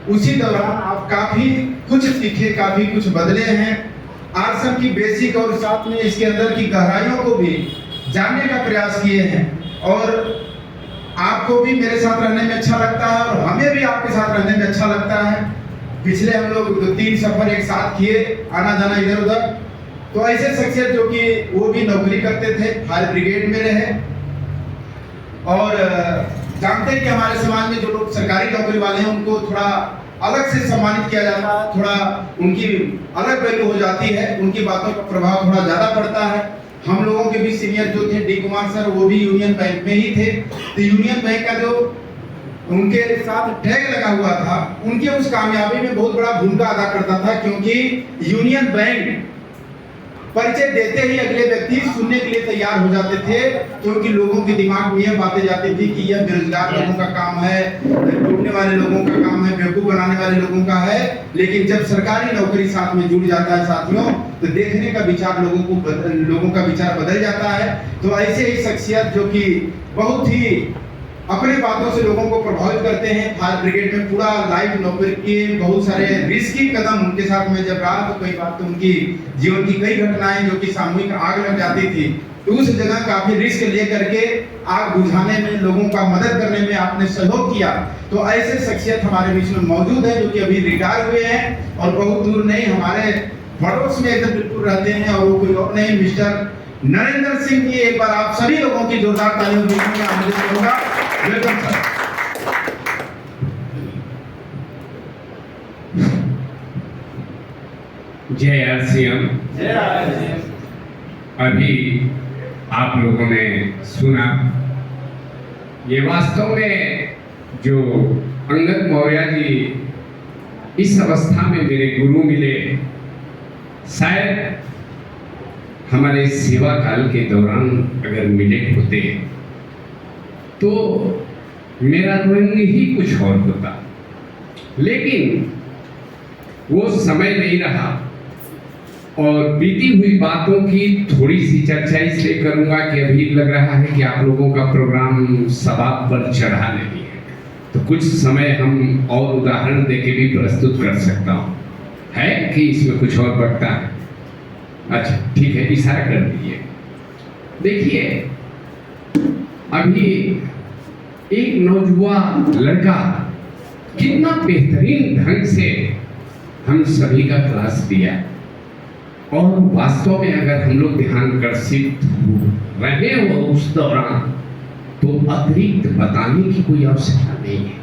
उसी दौरान आप काफी कुछ सीखे, काफी कुछ बदले हैं। आश्रम की बेसिक और साथ में इसके अंदर की गहराइयों को भी जानने का प्रयास किए हैं और आपको भी मेरे साथ रहने में अच्छा लगता है और हमें भी आपके साथ रहने में अच्छा लगता है। पिछले हम लोग 2-3 सफर एक साथ किए, आना जाना इधर उधर। तो ऐसे शख्सियत जो कि वो भी नौकरी करते थे, फायर ब्रिगेड में रहे और जानते हैं कि हमारे समाज में जो लोग सरकारी नौकरी वाले हैं उनको थोड़ा अलग से सम्मानित किया जाता है, थोड़ा उनकी अलग वैल्यू हो जाती है, उनकी बातों का प्रभाव थोड़ा ज्यादा पड़ता है। हम लोगों के भी सीनियर जो थे डी कुमार सर, वो भी यूनियन बैंक में ही थे। तो यूनियन बैंक का जो उनके साथ टैग लगा हुआ था, उनके उस कामयाबी में बहुत बड़ा भूमिका अदा करता था, क्योंकि यूनियन बैंक परिचय देते ही अगले व्यक्ति सुनने के लिए तैयार हो जाते थे, क्योंकि लोगों के दिमाग में यह बातें जाती थी कि यह बेरोजगार लोगों का काम है, लूटने वाले लोगों का काम है, बेवकूफ बनाने वाले लोगों का है। लेकिन जब सरकारी नौकरी साथ में जुड़ जाता है साथियों, तो देखने का विचार लोगों का विचार बदल जाता है। तो ऐसे ही शख्सियत जो कि बहुत ही अपने बातों से लोगों को प्रभावित करते हैं। फायर ब्रिगेड में पूरा लाइफ नौकरी किए, बहुत सारे रिस्की कदम उनके साथ में जब रहा, तो कई बार तो उनकी जीवन की कई घटनाएं जो कि सामूहिक आग लग जाती थी, तो उस जगह काफी रिस्क ले करके आग बुझाने में, लोगों का मदद करने में आपने सहयोग किया। तो ऐसे शख्सियत हमारे बीच में मौजूद है जो कि अभी रिटायर हुए हैं और बहुत दूर नहीं, हमारे पड़ोस में एकदम बिल्कुल रहते हैं, और वो कोई और नहीं, मिस्टर नरेंद्र सिंह जी। एक बार आप सभी लोगों की जोरदार तालियों के लिए आमंत्रित करूंगा। Welcome sir. जय आरसीएम। अभी आप लोगों ने सुना, ये वास्तव में जो अंगद मौर्य जी इस अवस्था में मेरे गुरु मिले, शायद हमारे सेवा काल के दौरान अगर मिले होते तो मेरा रंग ही कुछ और होता, लेकिन वो समय नहीं रहा। और बीती हुई बातों की थोड़ी सी चर्चा इसलिए करूंगा कि अभी लग रहा है कि आप लोगों का प्रोग्राम सबाब पर चढ़ा नहीं है, तो कुछ समय हम और उदाहरण देके भी प्रस्तुत कर सकता हूँ। है कि इसमें कुछ और बढ़ता है? अच्छा ठीक है, इशारा कर दीजिए। देखिए, अभी एक नौजवान लड़का कितना बेहतरीन ढंग से हम सभी का क्लास दिया, और वास्तव में अगर हम लोग ध्यानकर्षित रहे हो उस दौरान, तो अतिरिक्त बताने की कोई आवश्यकता नहीं है।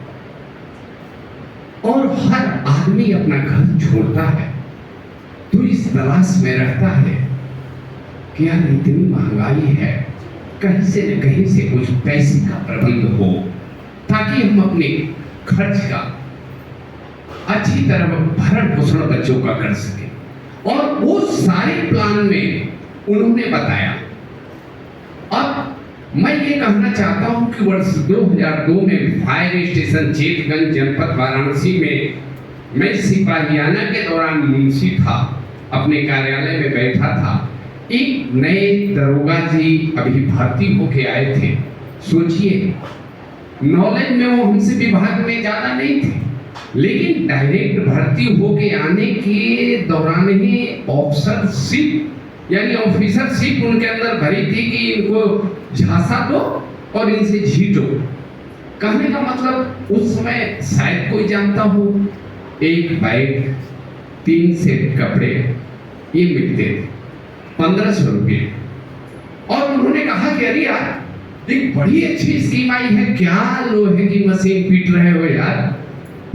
और हर आदमी अपना घर छोड़ता है तो इस तलाश में रहता है कि यार इतनी महंगाई है, कहीं से न कहीं से कुछ पैसे का प्रबंध हो, ताकि हम अपने खर्च का अच्छी तरह भरण पोषण बच्चों का कर सके। और वो सारे प्लान में उन्होंने बताया। अब मैं ये कहना चाहता हूं कि वर्ष 2002 में फायर स्टेशन चेतगंज जनपद वाराणसी में मैं सिपाहियाना के दौरान मुंशी था, अपने कार्यालय में बैठा था। एक नए दरोगा जी अभी भर्ती होके आए थे। सोचिए, नॉलेज में वो हमसे विभाग में ज्यादा नहीं थे, लेकिन डायरेक्ट भर्ती होके आने के दौरान ही ऑफिसरशिप यानी ऑफिसरशिप उनके अंदर भरी थी कि इनको झांसा दो और इनसे झीटो। कहने का मतलब उस समय शायद कोई जानता हो, एक बैग 3 सेट कपड़े ये मिलते थे 1500 रुपये। और उन्होंने कहा कि अरे यार एक बड़ी अच्छी स्कीम आई है, क्या लोहे की मशीन पीट रहे हो यार,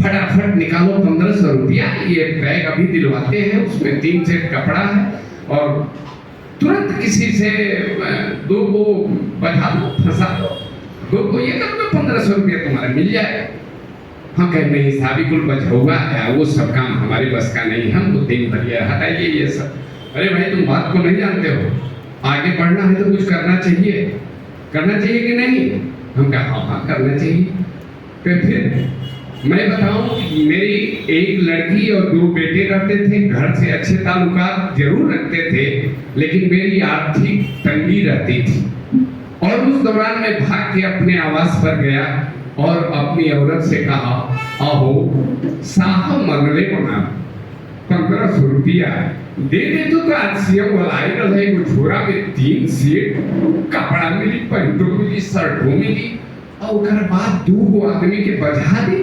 फटाफट निकालो 1500 रुपया, ये बैग अभी दिलवाते हैं, उसमें 3 सेट कपड़ा है, और तुरंत किसी से 2 को बता दो, फंसा दो, 2 को ये कर दो, 1500 रुपया तुम्हारा मिल जाएगा। हाँ कह नहीं साहब, कुल बचौगा है, वो सब काम हमारे बस का नहीं, हम तो दिन भर ये हटाइए ये सब। अरे भाई तुम बात को नहीं जानते हो, आगे बढ़ना है तो कुछ करना चाहिए, करना चाहिए कि नहीं? हम कहा हाँ करना चाहिए। तो फिर मैं बताऊं, मेरी एक लड़की और 2 बेटे रहते थे, घर से अच्छे ताल्लुकात जरूर रखते थे, लेकिन मेरी आर्थिक तंगी रहती थी। और उस दौरान मैं भाग के अपने आवास पर गया और अपनी औरत से कहा अहो साहब मरले बना 1500 रुपया दे दे तो आरसीएम वाला आई रहा है झोरा में 3 सेट कपड़ा मिली, पैंटो मिली, शर्टो मिली और ओकर बाद 2 आदमी के बजा दे,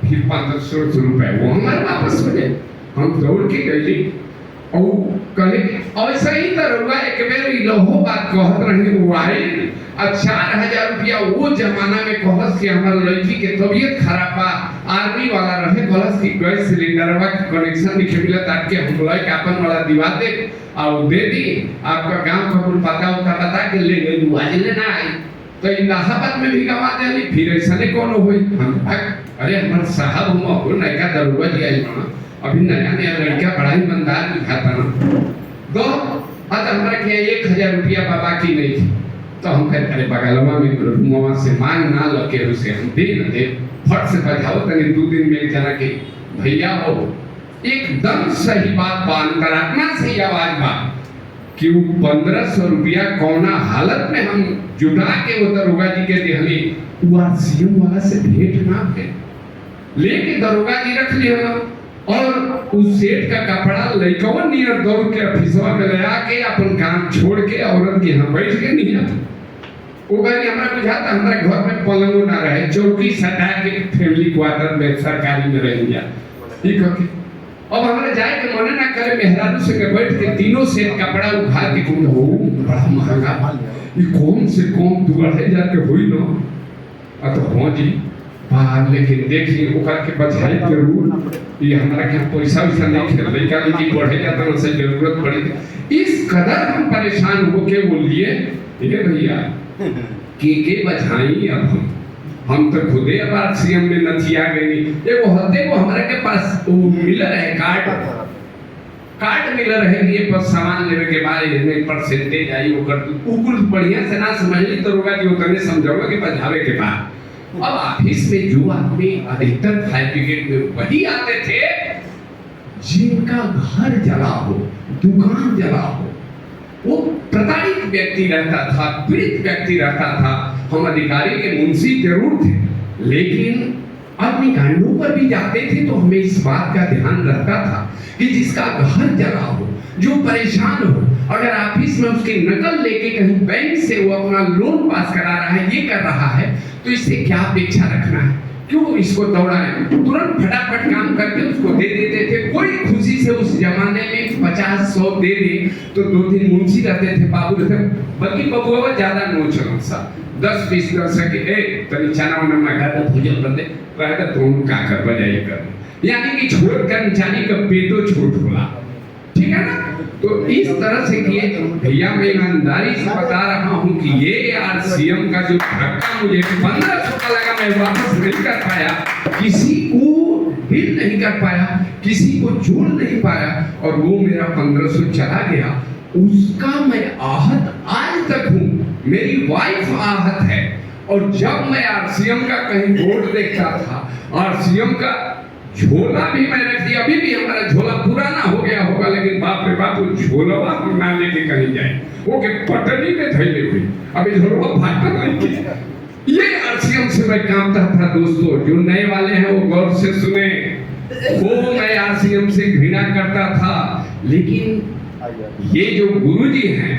फिर 1500 रुपए वो हमारे वापस हो जाए। हम दौड़ के गए और कहे ऐसा ही दरोगा एक बेर लोहो बात कहत रही मोबाइल और 4000 रुपया वो जमाना में कहस कि हमार लड़की के तबीयत खराब बा, आर्मी वाला रहे, कहस कि गैस सिलेंडरवा के कनेक्शन नहीं मिला ताकि हम लोग के अपन वाला दिवा दे और दे दी, आपका गांव का कुल पता होता बता के ले गई, आज लेना आई तो इलाहाबाद में भी गवा दे, फिर ऐसा नहीं कौन होई। हम अरे हमार साहब हम हो नया दरोगा जी आई ना, अभी नया नया लड़का बड़ा ही ईमानदार दिखाता ना, दो आज हमारा के 1000 रुपया बाबा की नहीं थी तो हम कहते अरे बगलवा में रूमवा से मांग ना लगे उसे हम दे न दे, फट से बजाओ तनी 2 दिन में जना के भैया हो एकदम सही बात बा, अंतरात्मा से आवाज बा कि वो 1500 रुपया कौना हालत में हम जुटा के वो दरोगा जी के देहली, वो आरसीएम वाला से भेंट ना है लेके दरोगा जी रख लिया और उस सेठ का कपड़ा लइकवा नियर दौड़ के ऑफिसवा में ले आके अपन काम छोड़ के औरत के यहाँ बैठ के नहीं आता। वो कहे हमरा बुझाता हमरा घर में पलंगो ना रहे, चौकी सटा के फैमिली क्वार्टर में सरकारी में रह गया, ठीक है। अब हमारे जाए के मने ना करे, मेहरारू से बैठ के तीनों सेट कपड़ा उठा के घूम हो बड़ा महंगा, ये कौन से कौन 2000 के होई ना तो हाँ जी बाहर लेकिन देखिए ओकर के बचाई जरूर, ये हमारा क्या पैसा वैसा नहीं खेल लड़का की पढ़े जाता है उससे जरूरत पड़ी, इस कदर हम परेशान हो के बोलिए ये भैया के बचाई। अब हम तो खुदे अब आरसीएम में नथिया गए, एगो हते वो हमारे के पास वो मिलर है कार्ड मिलर है कि ये पर सामान लेवे के बाद इसमें परसेंटेज आई वो कर कुल बढ़िया से ना समझ ली तो रोगा कि उतने समझाऊंगा कि बचावे के बाद। अब ऑफिस में जो आदमी अधिकतर फायर ब्रिगेड में वही आते थे जिनका घर जला हो, दुकान जला हो, वो प्रताड़ित व्यक्ति रहता था, पीड़ित व्यक्ति रहता था। हम अधिकारी के मुंशी जरूर थे लेकिन अग्निकांडों पर भी जाते थे तो हमें इस बात का ध्यान रहता था कि जिसका घर जला हो, जो परेशान हो, अगर ऑफिस में उसकी नकल लेके कहीं बैंक से वो अपना लोन पास करा रहा है, ये कर रहा है तो इससे क्या अपेक्षा रखना है, क्यों इसको दौड़ाएं, तुरंत फटाफट काम करके उसको दे देते थे। कोई खुशी से उस जमाने में 50-100 दे दे तो 2-3 मुंशी रहते थे, बाबू रहते, बल्कि बबुआ ज्यादा नो चलो सा 10-20 कर सके ए तनी चना वना में घर में भोजन बंदे रहता तो का कर बजाई कर, यानी कि छोड़ कर्मचारी का पेटो छोट होला, ठीक है ना। तो इस तरह से किए भैया मैं ईमानदारी से बता रहा हूँ कि ये आरसीएम का जो धक्का मुझे 1500 का लगा, मैं वापस नहीं कर पाया, किसी को बिल नहीं कर पाया, किसी को जोड़ नहीं पाया और वो मेरा 1500 चला गया, उसका मैं आहत आज तक हूँ, मेरी वाइफ आहत है। और जब मैं आरसीएम का कहीं बोर्ड देखता था, आरसीएम का झोला भी मैं रख दिया, अभी भी हमारा झोला पुराना हो गया होगा लेकिन बाप रे बाप वो झोला हम ना लेके कहीं जाए, वो के पटनी में धैले हुई, अभी झोला फाटा नहीं। ये आरसीएम से मैं कामता था दोस्तों, जो नए वाले हैं वो गौर से सुने, वो मैं आरसीएम से घृणा करता था। लेकिन ये जो गुरुजी हैं,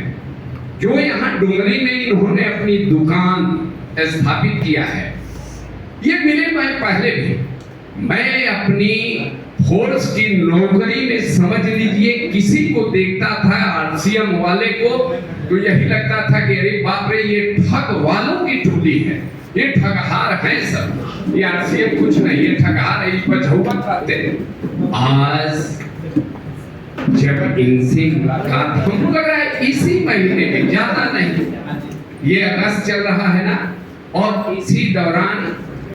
जो यहाँ डुंगरी में इन्होंने अपनी दुकान स्थापित किया है, ये मिले मैं पहले भी, मैं अपनी फोर्स की नौकरी में समझ लीजिए किसी को देखता था आरसीएम वाले को तो यही लगता था कि अरे बाप रे ये ठग वालों की टोली है, ये ठगहार है सब, ये आरसीएम कुछ नहीं, ये ठगहार है, इस पर झूठा खाते। आज जब इनसे मुलाकात हमको लग रहा है इसी महीने में, ज्यादा नहीं, ये अगस्त चल रहा है ना, और इसी दौरान